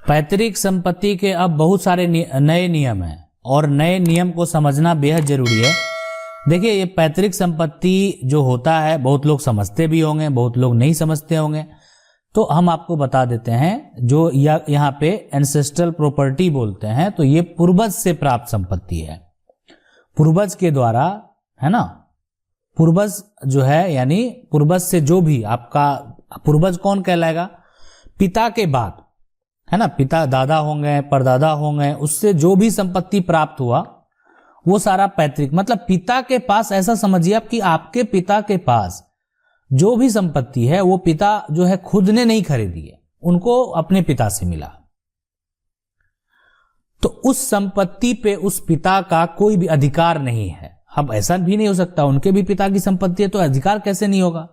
पैतृक संपत्ति के अब बहुत सारे नए नियम हैं और नए नियम को समझना बेहद जरूरी है। देखिए, ये पैतृक संपत्ति जो होता है बहुत लोग समझते भी होंगे, बहुत लोग नहीं समझते होंगे, तो हम आपको बता देते हैं। जो यहाँ पे एंसेस्ट्रल प्रॉपर्टी बोलते हैं, तो ये पूर्वज से प्राप्त संपत्ति है, पूर्वज के द्वारा, है ना। पूर्वज जो है यानी पूर्वज से जो भी आपका पूर्वज कौन कहलाएगा, पिता के बाद, है ना, पिता दादा होंगे, परदादा होंगे, उससे जो भी संपत्ति प्राप्त हुआ वो सारा पैतृक, मतलब पिता के पास, ऐसा समझिए आप कि आपके पिता के पास जो भी संपत्ति है वो पिता जो है खुद ने नहीं खरीदी है, उनको अपने पिता से मिला। तो उस संपत्ति पे उस पिता का कोई भी अधिकार नहीं है। अब ऐसा भी नहीं हो सकता, उनके भी पिता की संपत्ति है तो अधिकार कैसे नहीं होगा।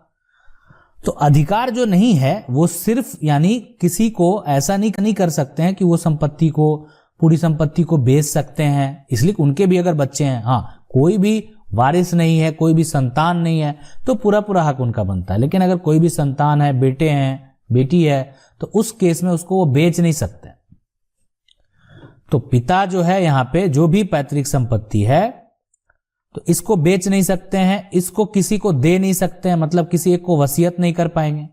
तो अधिकार जो नहीं है वो सिर्फ यानी किसी को ऐसा नहीं कर सकते हैं कि वो संपत्ति को, पूरी संपत्ति को बेच सकते हैं, इसलिए उनके भी अगर बच्चे हैं, हाँ, कोई भी वारिस नहीं है, कोई भी संतान नहीं है, तो पूरा पूरा हक उनका बनता है। लेकिन अगर कोई भी संतान है, बेटे हैं, बेटी है, तो उस केस में उसको वो बेच नहीं सकते। तो पिता जो है यहाँ पे जो भी पैतृक संपत्ति है तो इसको बेच नहीं सकते हैं, इसको किसी को दे नहीं सकते हैं, मतलब किसी एक को वसीयत नहीं कर पाएंगे।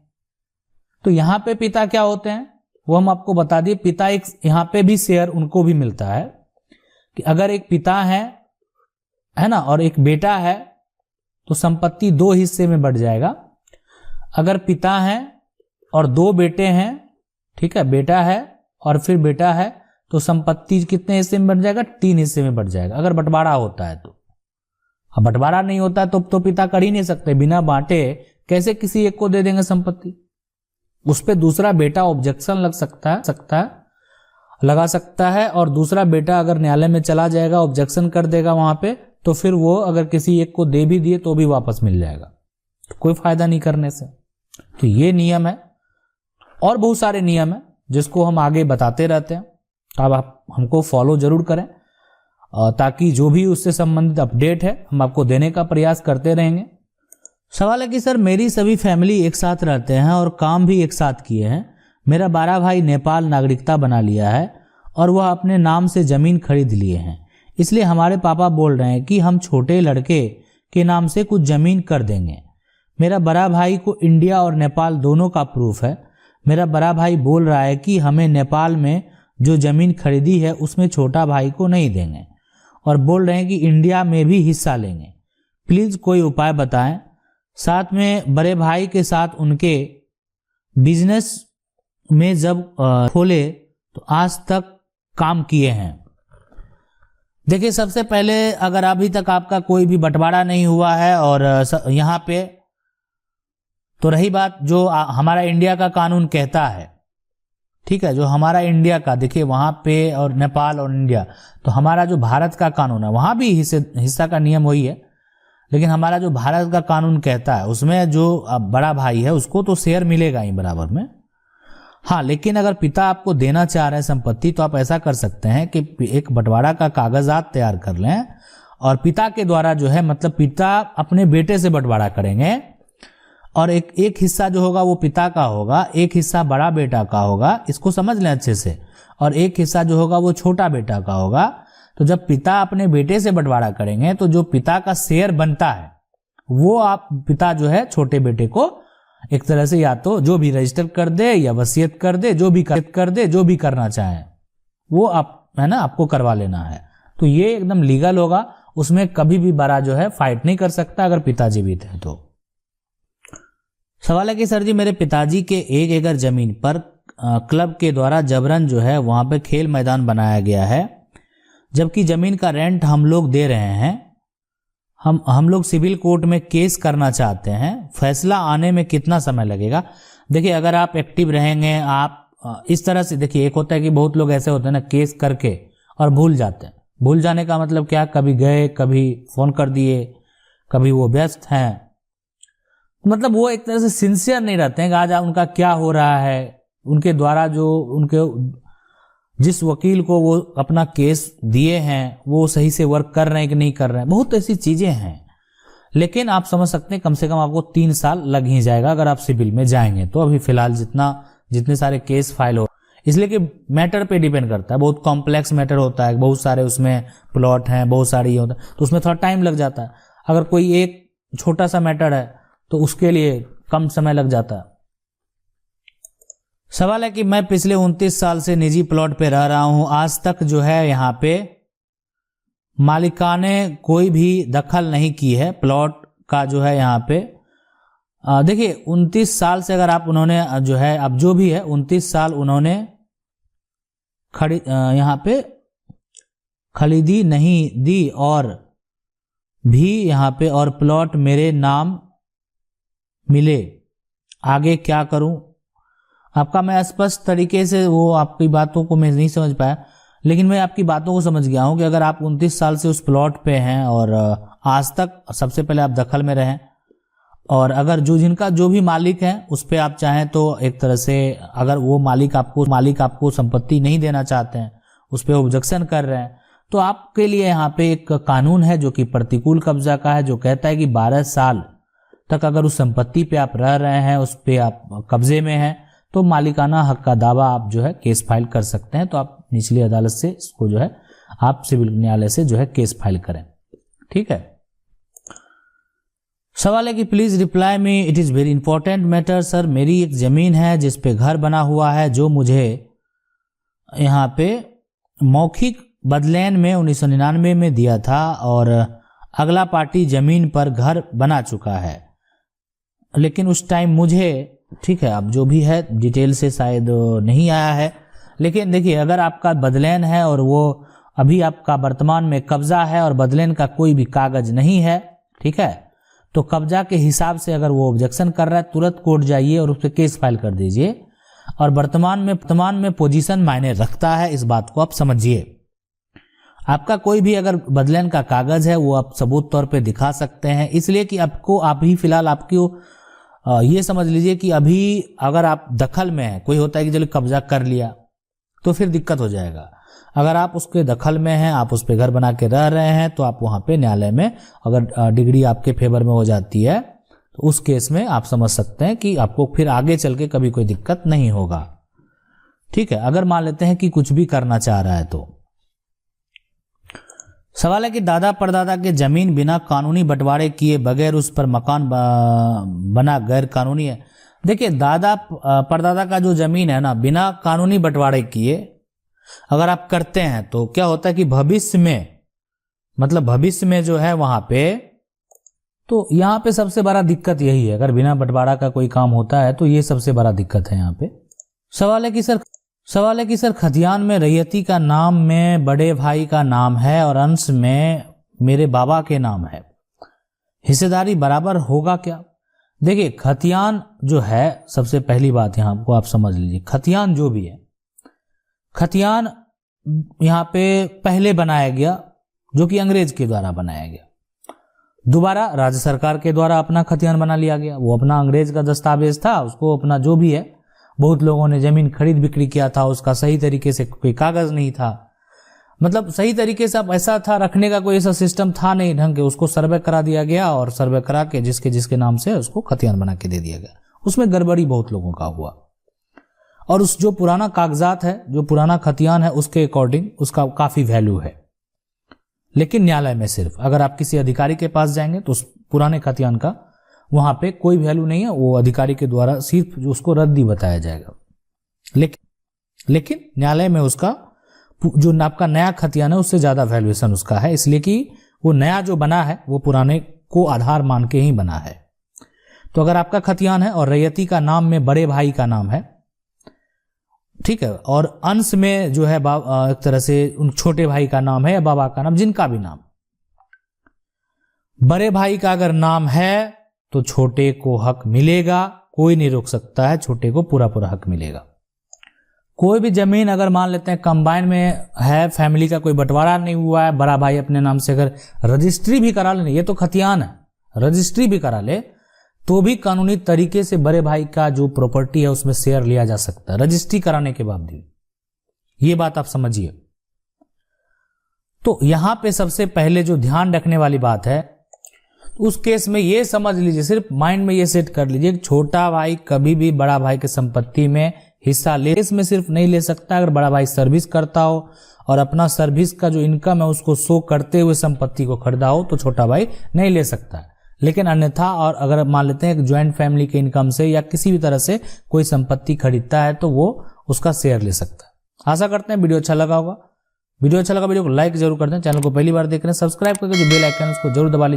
तो यहाँ पे पिता क्या होते हैं वो हम आपको बता दिए। पिता एक यहाँ पे भी शेयर उनको भी मिलता है कि अगर एक पिता है ना, और एक बेटा है तो संपत्ति 2 हिस्से में बढ़ जाएगा। अगर पिता है और 2 बेटे हैं, ठीक है, बेटा है और फिर बेटा है, तो संपत्ति कितने हिस्से में बढ़ जाएगा, 3 हिस्से में बढ़ जाएगा, अगर बंटवारा होता है तो। अब बंटवारा नहीं होता है तो पिता कर ही नहीं सकते, बिना बांटे कैसे किसी एक को दे देंगे संपत्ति। उस पे दूसरा बेटा ऑब्जेक्शन लगा सकता है और दूसरा बेटा अगर न्यायालय में चला जाएगा, ऑब्जेक्शन कर देगा वहां पे, तो फिर वो अगर किसी एक को दे भी दिए तो भी वापस मिल जाएगा, तो कोई फायदा नहीं करने से। तो ये नियम है और बहुत सारे नियम है जिसको हम आगे बताते रहते हैं। अब आप हमको फॉलो जरूर करें ताकि जो भी उससे संबंधित अपडेट है हम आपको देने का प्रयास करते रहेंगे। सवाल है कि सर, मेरी सभी फैमिली एक साथ रहते हैं और काम भी एक साथ किए हैं। मेरा 12 भाई नेपाल नागरिकता बना लिया है और वह अपने नाम से जमीन खरीद लिए हैं, इसलिए हमारे पापा बोल रहे हैं कि हम छोटे लड़के के नाम से कुछ जमीन कर देंगे। मेरा बड़ा भाई को इंडिया और नेपाल दोनों का प्रूफ है। मेरा बड़ा भाई बोल रहा है कि हमें नेपाल में जो जमीन खरीदी है उसमें छोटा भाई को नहीं देंगे और बोल रहे हैं कि इंडिया में भी हिस्सा लेंगे। प्लीज कोई उपाय बताएं। साथ में बड़े भाई के साथ उनके बिजनेस में जब खोले तो आज तक काम किए हैं। देखिए, सबसे पहले अगर अभी तक आपका कोई भी बंटवारा नहीं हुआ है और यहाँ पे तो रही बात जो हमारा इंडिया का कानून कहता है, ठीक है, जो हमारा इंडिया का, देखिए वहां पे और नेपाल और इंडिया, तो हमारा जो भारत का कानून है वहां भी हिस्सा का नियम वही है, लेकिन हमारा जो भारत का कानून कहता है उसमें जो बड़ा भाई है उसको तो शेयर मिलेगा ही बराबर में। हाँ, लेकिन अगर पिता आपको देना चाह रहे हैं संपत्ति तो आप ऐसा कर सकते हैं कि एक बंटवारा का कागजात तैयार कर लें और पिता के द्वारा जो है, मतलब पिता अपने बेटे से बंटवारा करेंगे और एक हिस्सा जो होगा वो पिता का होगा, एक हिस्सा बड़ा बेटा का होगा, इसको समझ लें अच्छे से, और एक हिस्सा जो होगा वो छोटा बेटा का होगा। तो जब पिता अपने बेटे से बंटवारा करेंगे तो जो पिता का शेयर बनता है वो आप पिता जो है छोटे बेटे को एक तरह से या तो जो भी रजिस्टर कर दे या वसीयत कर दे, जो भी करना चाहे वो आप, है ना, आपको करवा लेना है। तो ये एकदम लीगल होगा, उसमें कभी भी बड़ा जो है फाइट नहीं कर सकता अगर पिताजी भी थे तो। सवाल है कि सर जी, मेरे पिताजी के 1 एकड़ जमीन पर क्लब के द्वारा जबरन जो है वहां पे खेल मैदान बनाया गया है, जबकि जमीन का रेंट हम लोग दे रहे हैं। हम लोग सिविल कोर्ट में केस करना चाहते हैं, फैसला आने में कितना समय लगेगा? देखिए, अगर आप एक्टिव रहेंगे, आप इस तरह से, देखिए एक होता है कि बहुत लोग ऐसे होते हैं ना, केस करके और भूल जाते हैं। भूल जाने का मतलब क्या, कभी गए, कभी फोन कर दिए, कभी वो व्यस्त हैं, मतलब वो एक तरह से सिंसियर नहीं रहते हैं कि आज उनका क्या हो रहा है, उनके द्वारा जो उनके जिस वकील को वो अपना केस दिए हैं वो सही से वर्क कर रहे हैं कि नहीं कर रहे हैं, बहुत ऐसी चीजें हैं। लेकिन आप समझ सकते हैं कम से कम आपको 3 साल लग ही जाएगा अगर आप सिविल में जाएंगे तो। अभी फिलहाल जितने सारे केस फाइल हो, इसलिए कि मैटर पे डिपेंड करता है, बहुत कॉम्प्लेक्स मैटर होता है, बहुत सारे उसमें प्लॉट हैं, बहुत सारी ये होता है, तो उसमें थोड़ा टाइम लग जाता है। अगर कोई एक छोटा सा मैटर है तो उसके लिए कम समय लग जाता है। सवाल है कि मैं पिछले 29 साल से निजी प्लॉट पे रह रहा हूं, आज तक जो है यहाँ पे मालिकाने कोई भी दखल नहीं की है प्लॉट का जो है यहाँ पे। देखिए 29 साल से अगर आप उन्होंने जो है अब जो भी है 29 साल उन्होंने यहाँ पे खरीदी नहीं दी और भी यहाँ पे और प्लॉट मेरे नाम मिले, आगे क्या करूं? आपका मैं स्पष्ट तरीके से वो आपकी बातों को मैं नहीं समझ पाया, लेकिन मैं आपकी बातों को समझ गया हूं कि अगर आप 29 साल से उस प्लॉट पे हैं और आज तक सबसे पहले आप दखल में रहें, और अगर जिनका जो भी मालिक है उस पे आप चाहें तो एक तरह से अगर वो मालिक आपको संपत्ति नहीं देना चाहते हैं, उस पे ऑब्जेक्शन कर रहे हैं, तो आपके लिए यहाँ पे एक कानून है जो कि प्रतिकूल कब्जा का है, जो कहता है कि 12 साल तक अगर उस संपत्ति पे आप रह रहे हैं, उस पे आप कब्जे में हैं, तो मालिकाना हक का दावा आप जो है केस फाइल कर सकते हैं। तो आप निचली अदालत से इसको जो है आप सिविल न्यायालय से जो है केस फाइल करें। ठीक है। सवाल है कि please reply me, it is very important matter. Sir, मेरी एक जमीन है जिस पे घर बना हुआ है, जो मुझे यहाँ पे मौखिक बदलेन में 1999 में दिया था, और अगला पार्टी जमीन पर घर बना चुका है, लेकिन उस टाइम मुझे, ठीक है, अब जो भी है डिटेल से शायद नहीं आया है, लेकिन देखिए अगर आपका बदलेन है और वो अभी आपका वर्तमान में कब्जा है और बदलेन का कोई भी कागज नहीं है, ठीक है, तो कब्जा के हिसाब से अगर वो ऑब्जेक्शन कर रहा है तुरंत कोर्ट जाइए और उस पर केस फाइल कर दीजिए। और वर्तमान में पोजीशन मायने रखता है, इस बात को आप समझिए। आपका कोई भी अगर बदलेन का कागज है वो आप सबूत तौर पे दिखा सकते हैं, इसलिए कि आप ही फिलहाल आपको ये समझ लीजिए कि अभी अगर आप दखल में हैं, कोई होता है कि चलो कब्जा कर लिया तो फिर दिक्कत हो जाएगा। अगर आप उसके दखल में हैं, आप उस पे घर बना के रह रहे हैं, तो आप वहां पे न्यायालय में अगर डिग्री आपके फेवर में हो जाती है तो उस केस में आप समझ सकते हैं कि आपको फिर आगे चल के कभी कोई दिक्कत नहीं होगा। ठीक है। अगर मान लेते हैं कि कुछ भी करना चाह रहा है तो सवाल है कि दादा परदादा के जमीन बिना कानूनी बंटवारे किए बगैर उस पर मकान बना गैर कानूनी है। देखिए दादा परदादा का जो जमीन है ना, बिना कानूनी बंटवारे किए अगर आप करते हैं तो क्या होता है कि भविष्य में जो है वहां पे, तो यहाँ पे सबसे बड़ा दिक्कत यही है, अगर बिना बंटवारा का कोई काम होता है तो ये सबसे बड़ा दिक्कत है यहाँ पे। सवाल है कि सर खतियान में रैयती का नाम में बड़े भाई का नाम है और अंश में मेरे बाबा के नाम है, हिस्सेदारी बराबर होगा क्या? देखिए खतियान जो है, सबसे पहली बात यहाँ को आप समझ लीजिए, खतियान जो भी है, खतियान यहाँ पे पहले बनाया गया जो कि अंग्रेज के द्वारा बनाया गया, दोबारा राज्य सरकार के द्वारा अपना खतियान बना लिया गया। वो अपना अंग्रेज का दस्तावेज था, उसको अपना जो भी है, बहुत लोगों ने जमीन खरीद बिक्री किया था, उसका सही तरीके से कोई कागज नहीं था, मतलब सही तरीके से अब ऐसा था रखने का कोई ऐसा सिस्टम था नहीं ढंग के, उसको सर्वे करा दिया गया और सर्वे करा के जिसके नाम से उसको खतियान बना के दे दिया गया। उसमें गड़बड़ी बहुत लोगों का हुआ, और उस जो पुराना कागजात है, जो पुराना खतियान है, उसके अकॉर्डिंग उसका काफी वैल्यू है, लेकिन न्यायालय में सिर्फ अगर आप किसी अधिकारी के पास जाएंगे तो उस पुराने खतियान का वहां पे कोई वैल्यू नहीं है, वो अधिकारी के द्वारा सिर्फ जो उसको रद्दी बताया जाएगा। लेकिन न्यायालय में उसका जो आपका नया खतियान है उससे ज्यादा वैल्यूएशन उसका है, इसलिए कि वो नया जो बना है वो पुराने को आधार मान के ही बना है। तो अगर आपका खतियान है और रैयती का नाम में बड़े भाई का नाम है, ठीक है, और अंश में जो है एक तरह से उन छोटे भाई का नाम है या बाबा का नाम, जिनका भी नाम, बड़े भाई का अगर नाम है तो छोटे को हक मिलेगा, कोई नहीं रोक सकता है, छोटे को पूरा हक मिलेगा। कोई भी जमीन अगर मान लेते हैं कंबाइन में है, फैमिली का कोई बंटवारा नहीं हुआ है, बड़ा भाई अपने नाम से अगर रजिस्ट्री भी करा ले, ये तो खतियान है, रजिस्ट्री भी करा ले तो भी कानूनी तरीके से बड़े भाई का जो प्रॉपर्टी है उसमें शेयर लिया जा सकता है रजिस्ट्री कराने के बावजूद। ये बात आप समझिए। तो यहां पे सबसे पहले जो ध्यान रखने वाली बात है, उस केस में ये समझ लीजिए, सिर्फ माइंड में ये सेट कर लीजिए, छोटा भाई कभी भी बड़ा भाई की संपत्ति में हिस्सा ले, इसमें सिर्फ नहीं ले सकता अगर बड़ा भाई सर्विस करता हो और अपना सर्विस का जो इनकम है उसको शो करते हुए संपत्ति को खरीदा हो तो छोटा भाई नहीं ले सकता है। लेकिन अन्यथा और अगर मान लेते हैं ज्वाइंट फैमिली के इनकम से या किसी भी तरह से कोई संपत्ति खरीदता है तो वो उसका शेयर ले सकता है। आशा करते हैं वीडियो अच्छा लगा होगा। वीडियो अच्छा लगा वीडियो को लाइक जरूर कर दें। चैनल को पहली बार देख रहे हैं सब्सक्राइब करके जो बेल आइकन है उसको जरूर दबा लीजिए।